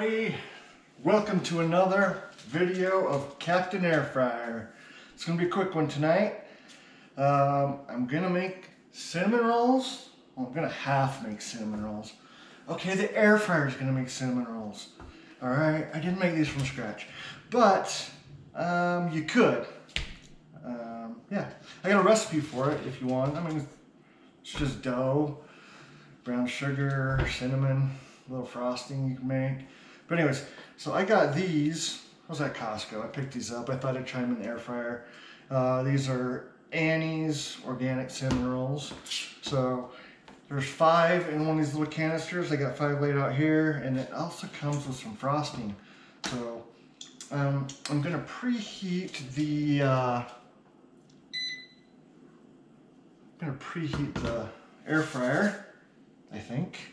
everybody, welcome to another video of Captain Air Fryer. It's gonna be a quick one tonight. I'm gonna make cinnamon rolls. Well, I'm gonna half make cinnamon rolls. Okay, the air fryer is gonna make cinnamon rolls. All right, I didn't make these from scratch, but you could. Yeah, I got a recipe for it if you want. I mean, it's just dough, brown sugar, cinnamon, a little frosting you can make. But anyways, so I got these. I was at Costco. I picked these up. I thought I'd try them in the air fryer. These are Annie's organic cinnamon rolls. So there's 5 in one of these little canisters. I got 5 laid out here, and it also comes with some frosting. So I'm gonna preheat the air fryer, I think.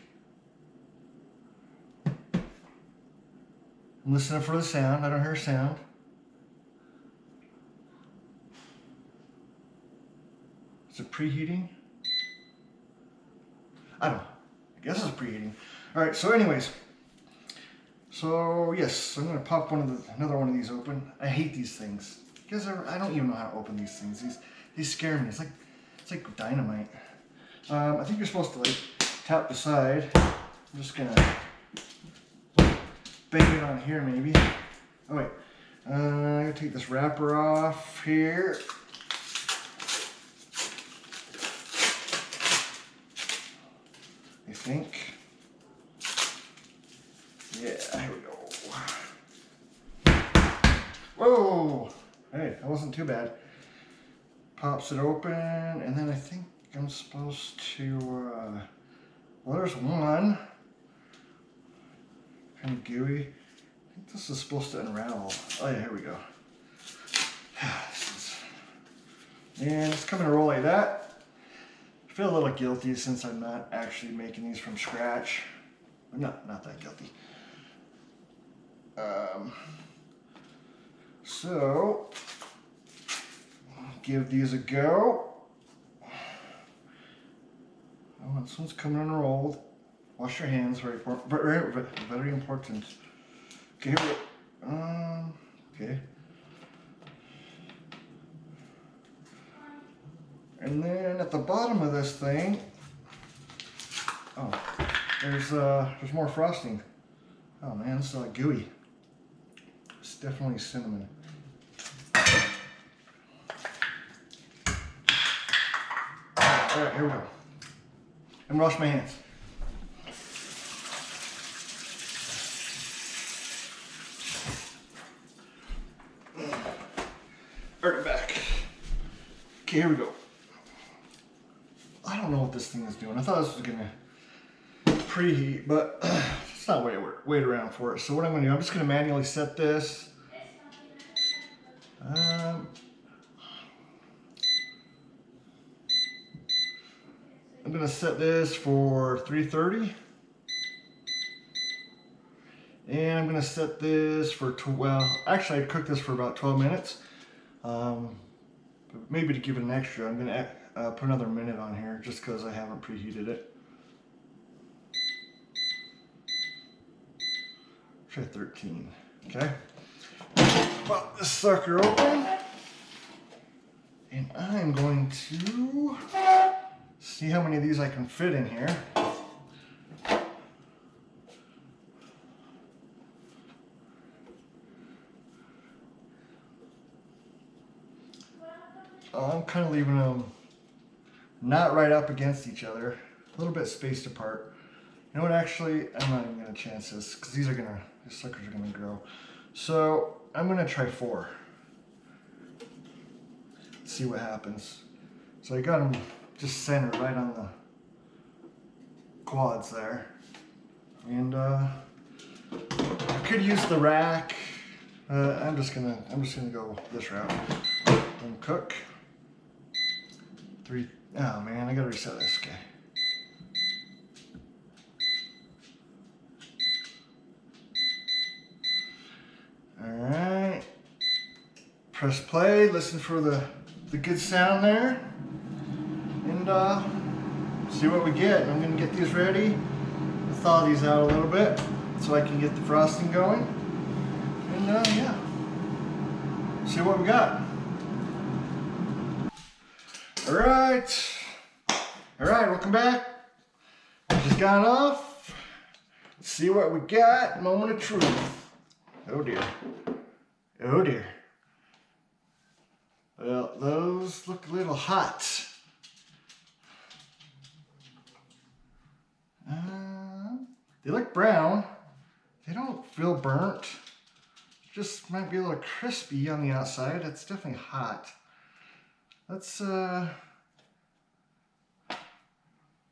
I'm listening for the sound. I don't hear a sound. Is it preheating? I don't know. I guess it's preheating. All right, so anyways. So yes, I'm gonna pop another one of these open. I hate these things. Because I don't even know how to open these things. These scare me. It's like dynamite. I think you're supposed to like tap the side. I'm just gonna bang it on here maybe. Oh wait, I'm gonna take this wrapper off here. I think. Yeah, here we go. Whoa! Hey, that wasn't too bad. Pops it open, and then I think I'm supposed to, well, there's one. Kind of gooey. I think this is supposed to unravel. Oh yeah, here we go. And it's coming to roll like that. I feel a little guilty since I'm not actually making these from scratch. Not that guilty. So give these a go. Oh, this one's coming unrolled. Wash your hands, very important. Okay, here we go. Okay. And then at the bottom of this thing, oh, there's more frosting. Oh man, this is like gooey. It's definitely cinnamon. All right, here we go. And wash my hands. Bring it back. Okay, here we go. I don't know what this thing is doing. I thought this was gonna preheat, but it's not wait around for it. So what I'm gonna do, I'm just gonna manually set this. I'm gonna set this for 330. And I'm gonna set this for, well, actually I cooked this for about 12 minutes. Maybe to give it an extra, I'm gonna put another minute on here just because I haven't preheated it. Try 13, okay? Pop this sucker open. And I'm going to see how many of these I can fit in here. I'm kind of leaving them not right up against each other, a little bit spaced apart. You know what, actually, I'm not even gonna chance this because these suckers are gonna grow. So I'm gonna try 4. Let's see what happens. So I got them just centered right on the quads there. And I could use the rack. I'm just gonna go this route and cook. 3. Oh man, I gotta reset this guy. All right. Press play. Listen for the good sound there, and see what we get. I'm gonna get these ready. Thaw these out a little bit. so I can get the frosting going. And yeah, see what we got. All right, welcome back. Just got off. Let's see what we got. Moment of truth. Oh dear. Oh dear. Well, those look a little hot. They look brown. They don't feel burnt. Just might be a little crispy on the outside. It's definitely hot. Let's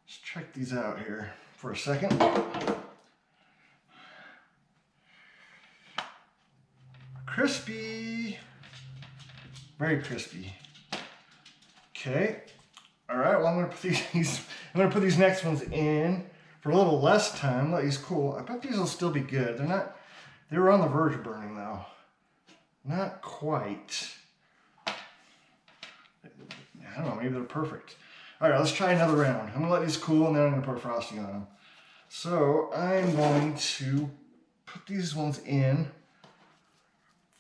check these out here for a second. Crispy. Very crispy. Okay. All right. Well, I'm gonna put these next ones in for a little less time. Let these cool. I bet these will still be good. They're not. They were on the verge of burning though. Not quite. I don't know. Maybe they're perfect. All right. Let's try another round. I'm gonna let these cool and then I'm gonna put frosting on them. So I'm going to put these ones in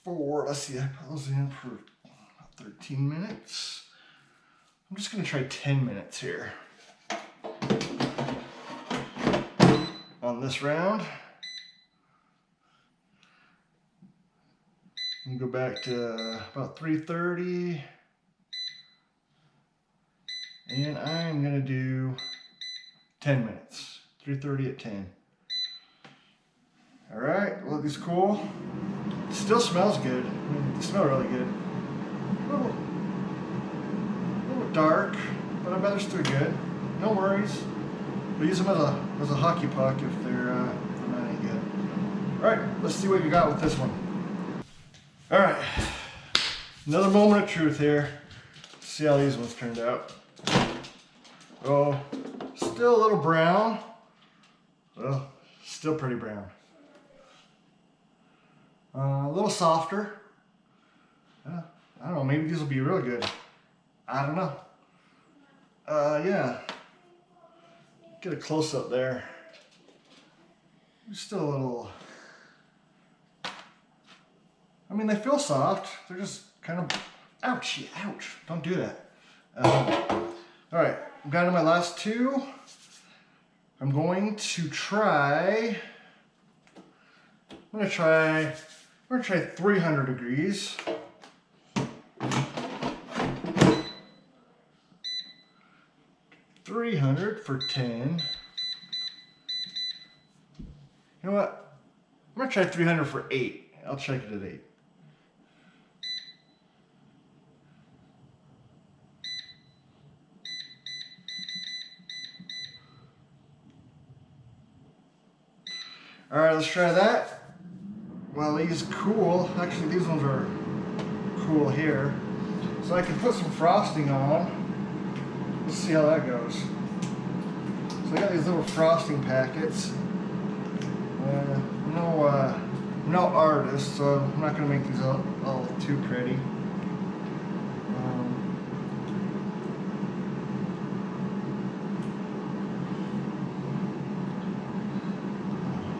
for. Let's see. I put those in for 13 minutes. I'm just gonna try 10 minutes here on this round. And go back to about 3:30, and I'm gonna do 10 minutes. 3:30 at 10. All right, well, this is cool. It still smells good. I mean, they smell really good. A little dark, but I bet they're still good. No worries. We'll use them as a hockey puck if they're not any good. All right, let's see what you got with this one. All right, another moment of truth here. Let's see how these ones turned out. Oh, still a little brown. Well, still pretty brown. A little softer. I don't know, maybe these will be real good. I don't know. Yeah. Get a close up there. Still a little. I mean, they feel soft. They're just kind of. Ouch! Ouch! Don't do that. All right, I'm down to my last two. I'm going to try. I'm gonna try 300 degrees. $300 for 10. You know what? I'm gonna try 300 for 8. I'll check it at 8. All right, let's try that. Well, these cool. Actually, these ones are cool here. So I can put some frosting on. Let's see how that goes. So I got these little frosting packets. I'm no artist, so I'm not going to make these all too pretty.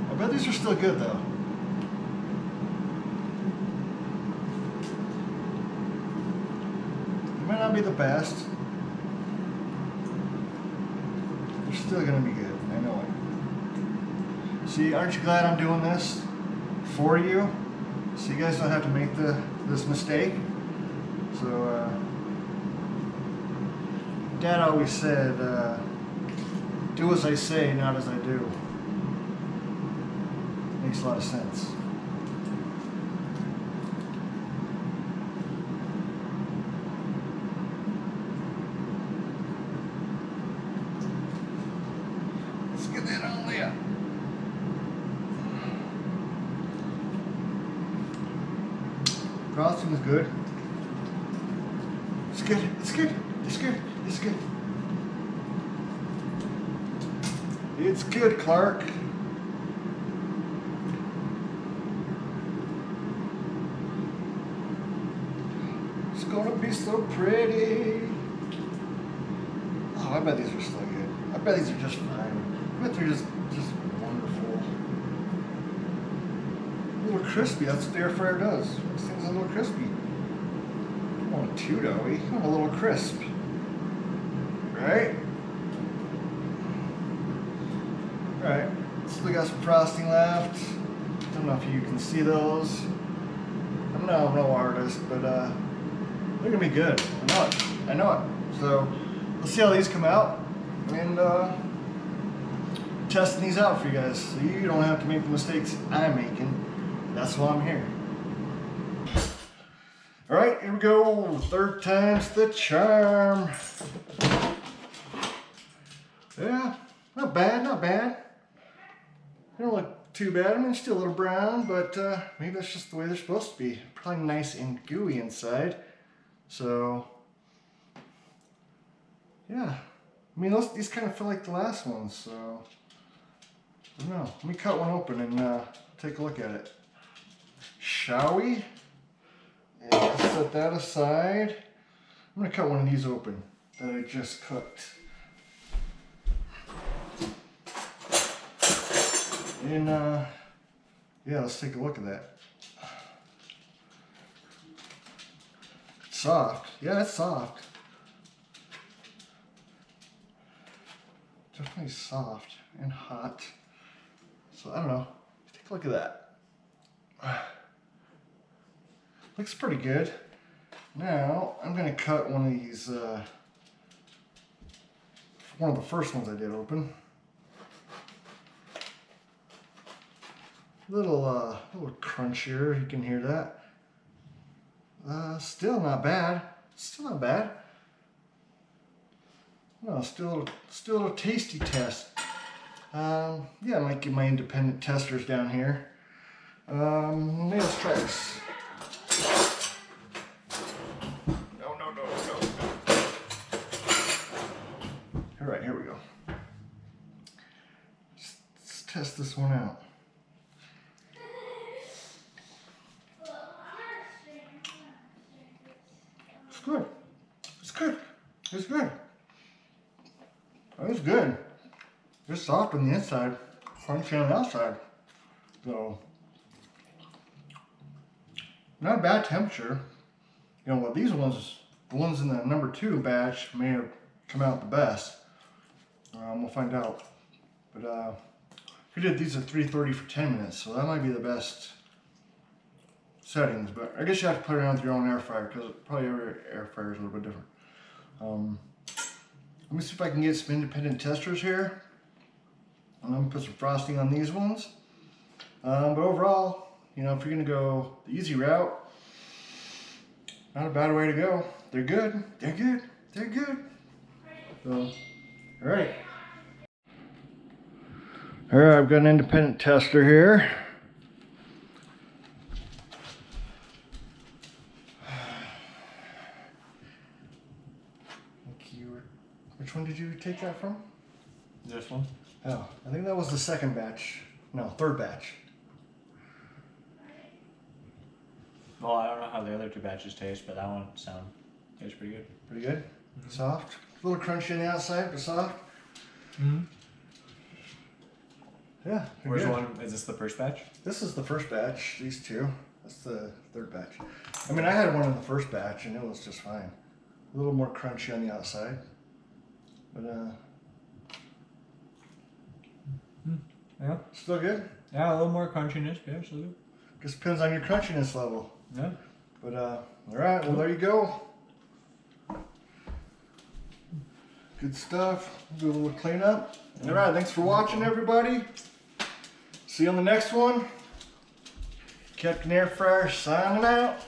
I bet these are still good though. They might not be the best. They're still going to be good. I know it. See, aren't you glad I'm doing this for you? So you guys don't have to make this mistake. So Dad always said, do as I say, not as I do. Makes a lot of sense. Let's get that on there. Frosting is good. It's good. It's good. It's good. It's good. It's good, Clark. It's gonna be so pretty. Oh, I bet these are still good. I bet these are just fine. I bet they're just wonderful. crispy. That's what the air fryer does. This thing's a little crispy. Don't want too doughy. I want a little crisp. Right? Alright. Still got some frosting left. Don't know if you can see those. I'm no artist, but they're gonna be good. I know it. I know it. So let's see how these come out, and testing these out for you guys, so you don't have to make the mistakes I'm making. That's why I'm here. All right, here we go. Third time's the charm. Yeah, not bad, not bad. They don't look too bad. I mean, still a little brown, but maybe that's just the way they're supposed to be. Probably nice and gooey inside. So, yeah. I mean, these kind of feel like the last ones, so I don't know. Let me cut one open and take a look at it. Shall we? Yeah, set that aside. I'm gonna cut one of these open that I just cooked. And yeah, let's take a look at that. It's soft. Yeah, it's soft. Definitely soft and hot. So I don't know. Take a look at that. Looks pretty good. Now I'm gonna cut one of these. One of the first ones I did open. Little crunchier. You can hear that. Still not bad. Still not bad. No, still a tasty test. Yeah, I might get my independent testers down here. Maybe let's try this. No. All right, here we go. Let's test this one out. It's good. It's good. It's good. It's good. It's soft on the inside, crunchy on the outside. So, not a bad temperature. You know, well, these ones, the ones in the number 2 batch may have come out the best. We'll find out. But we did these at 330 for 10 minutes, so that might be the best settings. But I guess you have to play around with your own air fryer, because probably every air fryer is a little bit different. Let me see if I can get some independent testers here. I'm gonna put some frosting on these ones. But overall, you know, if you're gonna go the easy route, not a bad way to go. They're good. They're good. They're good. So, all right. All right, I've got an independent tester here. Which one did you take that from? This one? Oh, I think that was the second batch. No, third batch. Well, I don't know how the other 2 batches taste, but that one tastes pretty good. Pretty good? Mm-hmm. Soft? A little crunchy on the outside, but soft? Mm-hmm. Yeah. Where's one? Is this the first batch? This is the first batch, these 2. That's the third batch. I mean, I had one in the first batch and it was just fine. A little more crunchy on the outside. But yeah, still good. Yeah, a little more crunchiness. Yeah, still good. Just depends on your crunchiness level. Yeah. But all right, well there you go. Good stuff. Do a little cleanup. All right, thanks for watching, everybody. See you on the next one. Captain Air Fryer signing out.